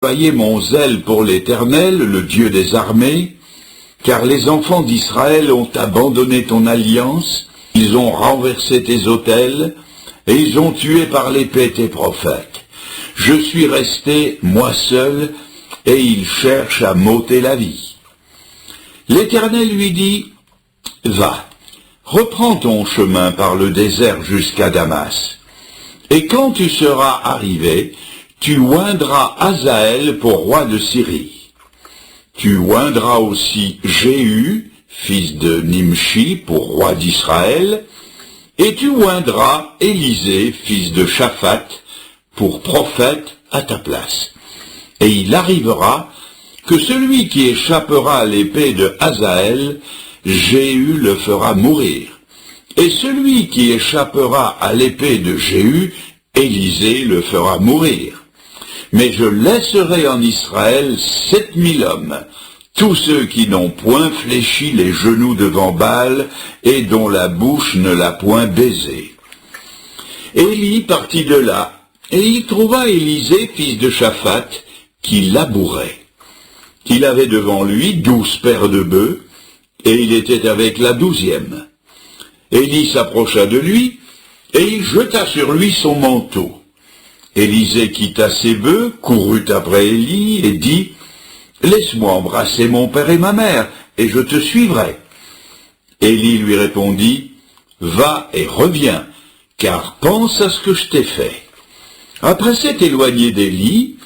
Voyez mon zèle pour l'Éternel, le Dieu des armées, car les enfants d'Israël ont abandonné ton alliance, ils ont renversé tes autels, et ils ont tué par l'épée tes prophètes. Je suis resté, moi seul, et ils cherchent à m'ôter la vie. L'Éternel lui dit, va, reprends ton chemin par le désert jusqu'à Damas, et quand tu seras arrivé, tu oindras Hazaël pour roi de Syrie. Tu oindras aussi Jéhu, fils de Nimshi, pour roi d'Israël, et tu oindras Élisée, fils de Shaphat, pour prophète à ta place. Et il arrivera que celui qui échappera à l'épée de Hazaël, Jéhu le fera mourir. Et celui qui échappera à l'épée de Jéhu, Élisée le fera mourir. Mais je laisserai en Israël 7000 hommes, tous ceux qui n'ont point fléchi les genoux devant Baal et dont la bouche ne l'a point baisé. Élie partit de là, et il trouva Élisée, fils de Shaphat, qui labourait. Il avait devant lui 12 paires de bœufs, et il était avec la 12e. Élie s'approcha de lui, et il jeta sur lui son manteau. Élisée quitta ses bœufs, courut après Élie et dit, « Laisse-moi embrasser mon père et ma mère, et je te suivrai. » Élie lui répondit, « Va et reviens, car pense à ce que je t'ai fait. » Après s'être éloigné d'Élie,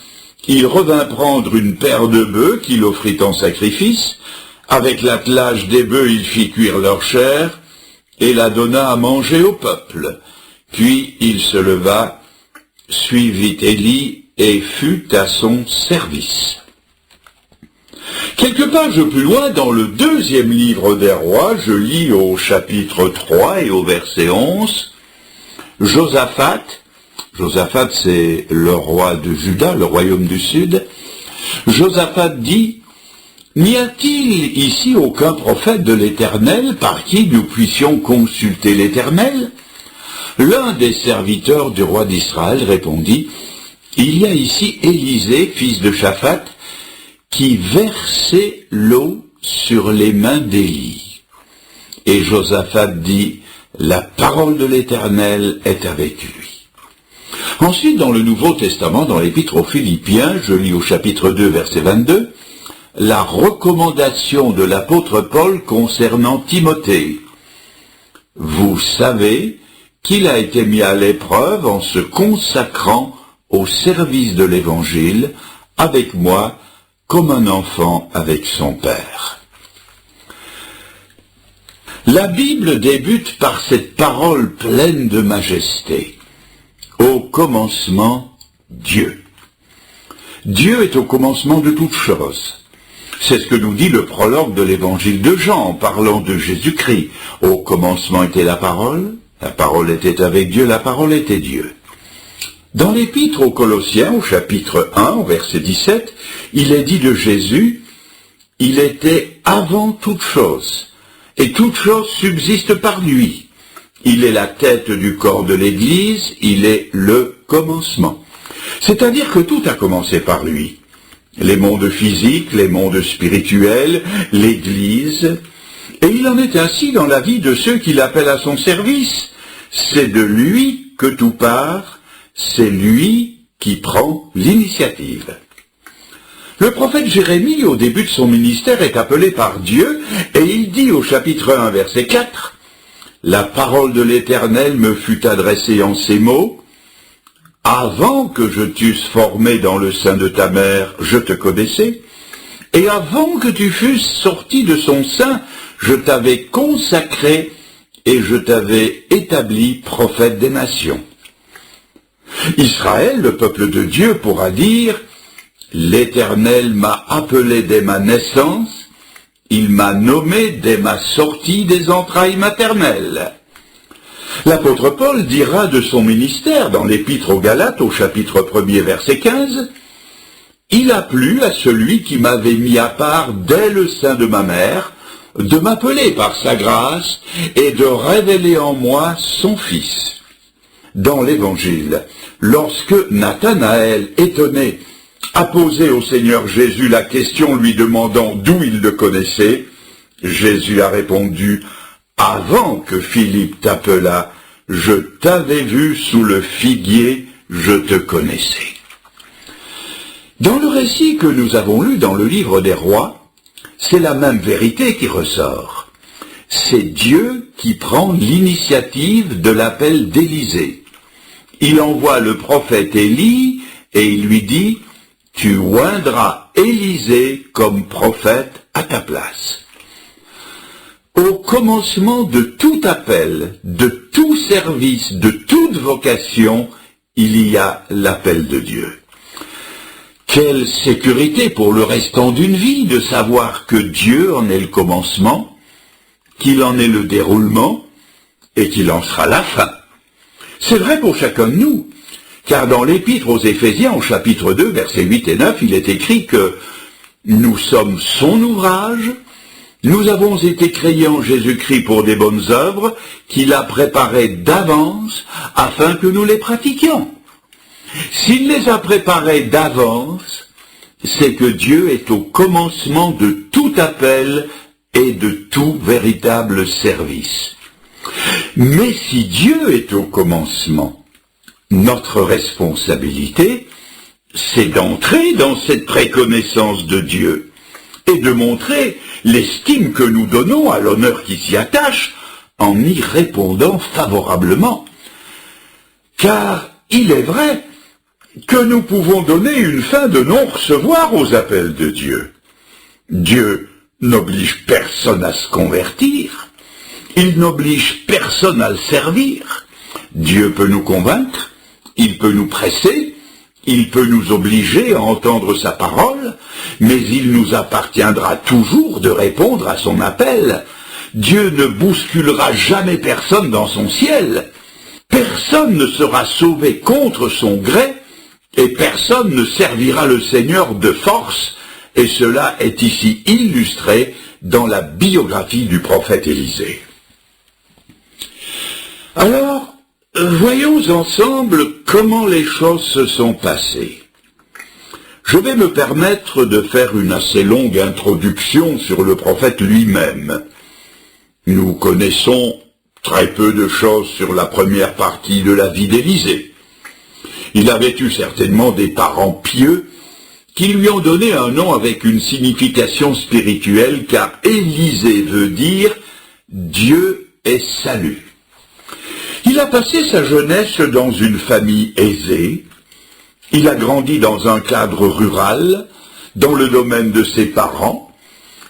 il revint prendre une paire de bœufs qu'il offrit en sacrifice. Avec l'attelage des bœufs, il fit cuire leur chair et la donna à manger au peuple. Puis il se leva, suivit Élie et fut à son service. Quelques pages plus loin, dans le 2e livre des rois, je lis au chapitre 3 et au verset 11, Josaphat, c'est le roi de Juda, le royaume du sud, Josaphat dit, « N'y a-t-il ici aucun prophète de l'Éternel par qui nous puissions consulter l'Éternel ?» L'un des serviteurs du roi d'Israël répondit, « Il y a ici Élisée, fils de Shaphat, qui versait l'eau sur les mains d'Élie. » Et Josaphat dit, « La parole de l'Éternel est avec lui. » Ensuite, dans le Nouveau Testament, dans l'Épître aux Philippiens, je lis au chapitre 2, verset 22, la recommandation de l'apôtre Paul concernant Timothée. « Vous savez qu'il a été mis à l'épreuve en se consacrant au service de l'Évangile avec moi comme un enfant avec son père. » La Bible débute par cette parole pleine de majesté. Au commencement, Dieu. Dieu est au commencement de toutes choses. C'est ce que nous dit le prologue de l'Évangile de Jean en parlant de Jésus-Christ. Au commencement était la parole était avec Dieu, la parole était Dieu. Dans l'Épître aux Colossiens, au chapitre 1, au verset 17, il est dit de Jésus, « Il était avant toute chose, et toute chose subsiste par lui. Il est la tête du corps de l'Église, il est le commencement. » C'est-à-dire que tout a commencé par lui. Les mondes physiques, les mondes spirituels, l'Église, et il en est ainsi dans la vie de ceux qu'il appelle à son service. C'est de lui que tout part, c'est lui qui prend l'initiative. Le prophète Jérémie, au début de son ministère, est appelé par Dieu, et il dit au chapitre 1, verset 4, « La parole de l'Éternel me fut adressée en ces mots, « Avant que je t'eusse formé dans le sein de ta mère, je te connaissais, et avant que tu fusses sorti de son sein, je t'avais consacré et je t'avais établi prophète des nations. » Israël, le peuple de Dieu, pourra dire, « L'Éternel m'a appelé dès ma naissance, il m'a nommé dès ma sortie des entrailles maternelles. » L'apôtre Paul dira de son ministère dans l'Épître aux Galates au chapitre 1er verset 15, « Il a plu à celui qui m'avait mis à part dès le sein de ma mère, de m'appeler par sa grâce et de révéler en moi son Fils. » Dans l'Évangile, lorsque Nathanaël, étonné, a posé au Seigneur Jésus la question lui demandant d'où il le connaissait. Jésus a répondu, « Avant que Philippe t'appelât, je t'avais vu sous le figuier, je te connaissais. » Dans le récit que nous avons lu dans le livre des Rois, c'est la même vérité qui ressort. C'est Dieu qui prend l'initiative de l'appel d'Élisée. Il envoie le prophète Élie et il lui dit « Tu oindras Élisée comme prophète à ta place. » Au commencement de tout appel, de tout service, de toute vocation, il y a l'appel de Dieu. Quelle sécurité pour le restant d'une vie de savoir que Dieu en est le commencement, qu'il en est le déroulement et qu'il en sera la fin. C'est vrai pour chacun de nous, car dans l'Épître aux Éphésiens, au chapitre 2, versets 8 et 9, il est écrit que nous sommes son ouvrage, nous avons été créés en Jésus-Christ pour des bonnes œuvres qu'il a préparées d'avance afin que nous les pratiquions. S'il les a préparées d'avance, c'est que Dieu est au commencement de tout appel et de tout véritable service. Mais si Dieu est au commencement, notre responsabilité, c'est d'entrer dans cette préconnaissance de Dieu et de montrer l'estime que nous donnons à l'honneur qui s'y attache en y répondant favorablement. Car il est vrai que nous pouvons donner une fin de non-recevoir aux appels de Dieu. Dieu n'oblige personne à se convertir, il n'oblige personne à le servir. Dieu peut nous convaincre, il peut nous presser, il peut nous obliger à entendre sa parole, mais il nous appartiendra toujours de répondre à son appel. Dieu ne bousculera jamais personne dans son ciel. Personne ne sera sauvé contre son gré, et personne ne servira le Seigneur de force, et cela est ici illustré dans la biographie du prophète Élisée. Alors, voyons ensemble comment les choses se sont passées. Je vais me permettre de faire une assez longue introduction sur le prophète lui-même. Nous connaissons très peu de choses sur la première partie de la vie d'Élisée. Il avait eu certainement des parents pieux qui lui ont donné un nom avec une signification spirituelle, car Élisée veut dire « Dieu est salut ». Il a passé sa jeunesse dans une famille aisée, il a grandi dans un cadre rural, dans le domaine de ses parents,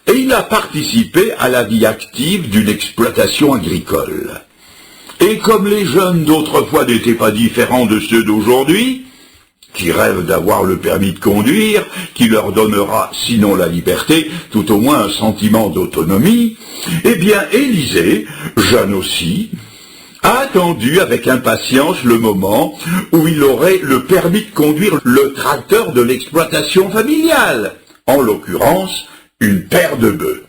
et il a participé à la vie active d'une exploitation agricole. Et comme les jeunes d'autrefois n'étaient pas différents de ceux d'aujourd'hui, qui rêvent d'avoir le permis de conduire, qui leur donnera, sinon la liberté, tout au moins un sentiment d'autonomie, eh bien Élisée, jeune aussi, a attendu avec impatience le moment où il aurait le permis de conduire le tracteur de l'exploitation familiale, en l'occurrence une paire de bœufs.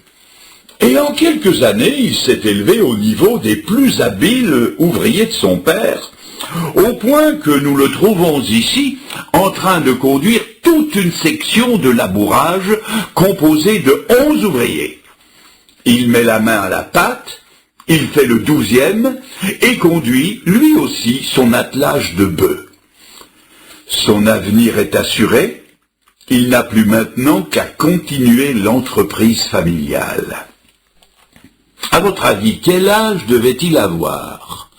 Et en quelques années, il s'est élevé au niveau des plus habiles ouvriers de son père, au point que nous le trouvons ici en train de conduire toute une section de labourage composée de 11 ouvriers. Il met la main à la pâte, il fait le 12e et conduit lui aussi son attelage de bœufs. Son avenir est assuré, il n'a plus maintenant qu'à continuer l'entreprise familiale. À votre avis, quel âge devait-il avoir?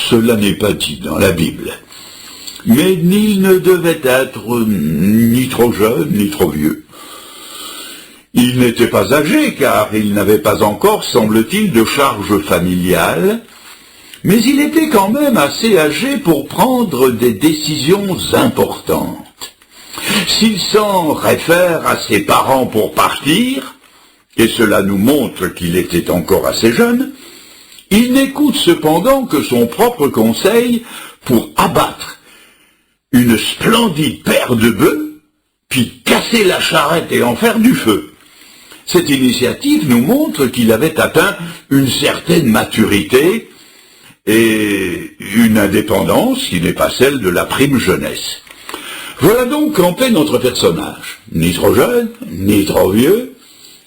Cela n'est pas dit dans la Bible. Mais il ne devait être ni trop jeune, ni trop vieux. Il n'était pas âgé, car il n'avait pas encore, semble-t-il, de charge familiale, mais il était quand même assez âgé pour prendre des décisions importantes. S'il s'en réfère à ses parents pour partir, et cela nous montre qu'il était encore assez jeune, il n'écoute cependant que son propre conseil pour abattre une splendide paire de bœufs, puis casser la charrette et en faire du feu. Cette initiative nous montre qu'il avait atteint une certaine maturité et une indépendance qui n'est pas celle de la prime jeunesse. Voilà donc campé notre personnage. Ni trop jeune, ni trop vieux.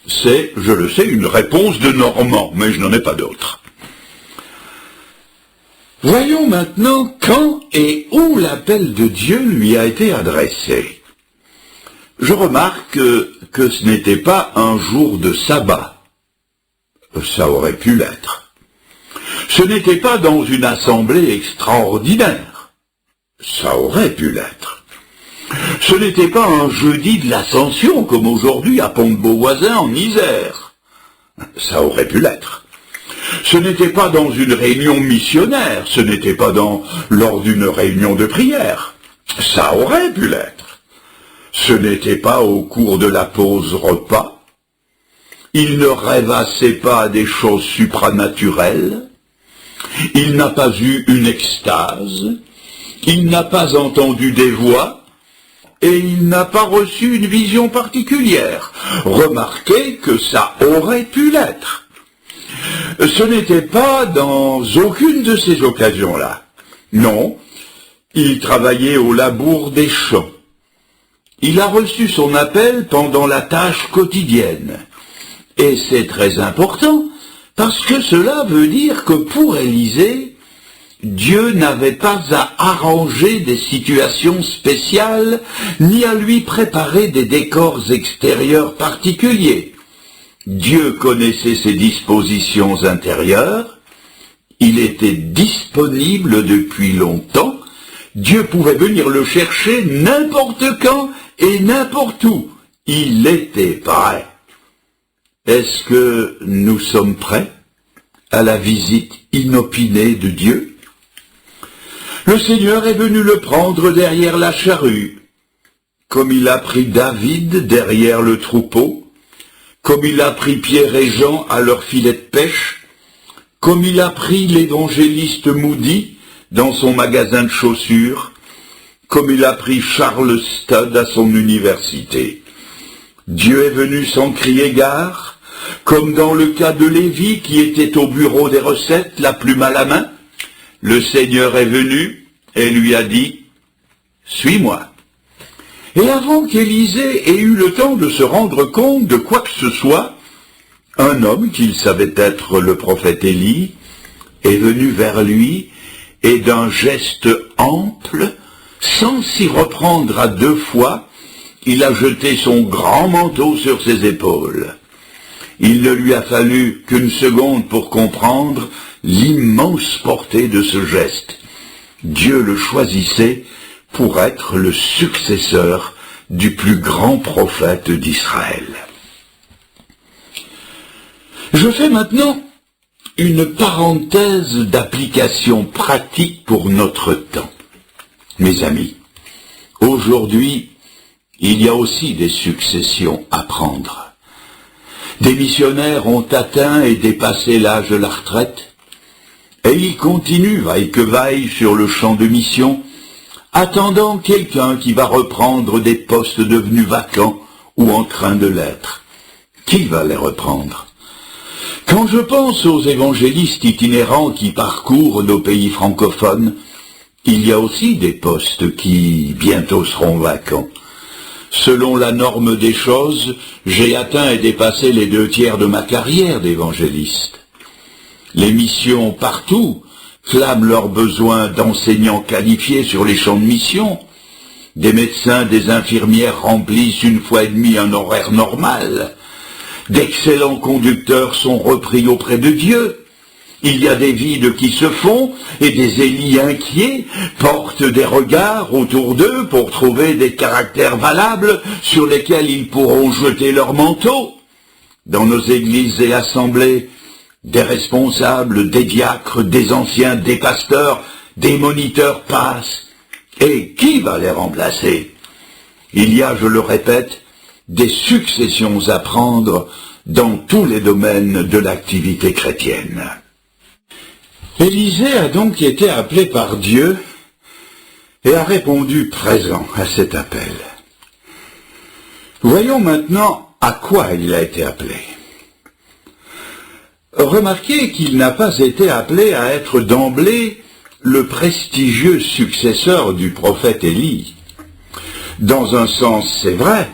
C'est, je le sais, une réponse de Normand, mais je n'en ai pas d'autre. Voyons maintenant quand et où l'appel de Dieu lui a été adressé. Je remarque que ce n'était pas un jour de sabbat. Ça aurait pu l'être. Ce n'était pas dans une assemblée extraordinaire. Ça aurait pu l'être. Ce n'était pas un jeudi de l'Ascension comme aujourd'hui à Pont-de-Beauvoisin en Isère. Ça aurait pu l'être. Ce n'était pas dans une réunion missionnaire, ce n'était pas lors d'une réunion de prière. Ça aurait pu l'être. Ce n'était pas au cours de la pause repas. Il ne rêvassait pas à des choses supranaturelles. Il n'a pas eu une extase. Il n'a pas entendu des voix. Et il n'a pas reçu une vision particulière. Remarquez que ça aurait pu l'être. Ce n'était pas dans aucune de ces occasions-là. Non, il travaillait au labour des champs. Il a reçu son appel pendant la tâche quotidienne. Et c'est très important, parce que cela veut dire que pour Élisée, Dieu n'avait pas à arranger des situations spéciales, ni à lui préparer des décors extérieurs particuliers. Dieu connaissait ses dispositions intérieures, il était disponible depuis longtemps, Dieu pouvait venir le chercher n'importe quand et n'importe où. Il était prêt. Est-ce que nous sommes prêts à la visite inopinée de Dieu? Le Seigneur est venu le prendre derrière la charrue, comme il a pris David derrière le troupeau, comme il a pris Pierre et Jean à leur filet de pêche, comme il a pris l'évangéliste Moody dans son magasin de chaussures, comme il a pris Charles Studd à son université. Dieu est venu sans crier gare, comme dans le cas de Lévi qui était au bureau des recettes, la plume à la main. Le Seigneur est venu et lui a dit « Suis-moi ». Et avant qu'Élisée ait eu le temps de se rendre compte de quoi que ce soit, un homme qu'il savait être le prophète Élie est venu vers lui et d'un geste ample, sans s'y reprendre à deux fois, il a jeté son grand manteau sur ses épaules. Il ne lui a fallu qu'une seconde pour comprendre l'immense portée de ce geste. Dieu le choisissait pour être le successeur du plus grand prophète d'Israël. Je fais maintenant une parenthèse d'application pratique pour notre temps. Mes amis, aujourd'hui, il y a aussi des successions à prendre. Des missionnaires ont atteint et dépassé l'âge de la retraite, et ils continuent vaille que vaille sur le champ de mission, attendant quelqu'un qui va reprendre des postes devenus vacants ou en train de l'être. Qui va les reprendre? Quand je pense aux évangélistes itinérants qui parcourent nos pays francophones, il y a aussi des postes qui bientôt seront vacants. Selon la norme des choses, j'ai atteint et dépassé les 2/3 de ma carrière d'évangéliste. Les missions partout clament leur besoin d'enseignants qualifiés sur les champs de mission. Des médecins, des infirmières remplissent 1 fois et demie un horaire normal. D'excellents conducteurs sont repris auprès de Dieu. Il y a des vides qui se font et des Élis inquiets portent des regards autour d'eux pour trouver des caractères valables sur lesquels ils pourront jeter leur manteau. Dans nos églises et assemblées, des responsables, des diacres, des anciens, des pasteurs, des moniteurs passent. Et qui va les remplacer? Il y a, je le répète, des successions à prendre dans tous les domaines de l'activité chrétienne. Élisée a donc été appelé par Dieu et a répondu présent à cet appel. Voyons maintenant à quoi il a été appelé. Remarquez qu'il n'a pas été appelé à être d'emblée le prestigieux successeur du prophète Élie. Dans un sens, c'est vrai,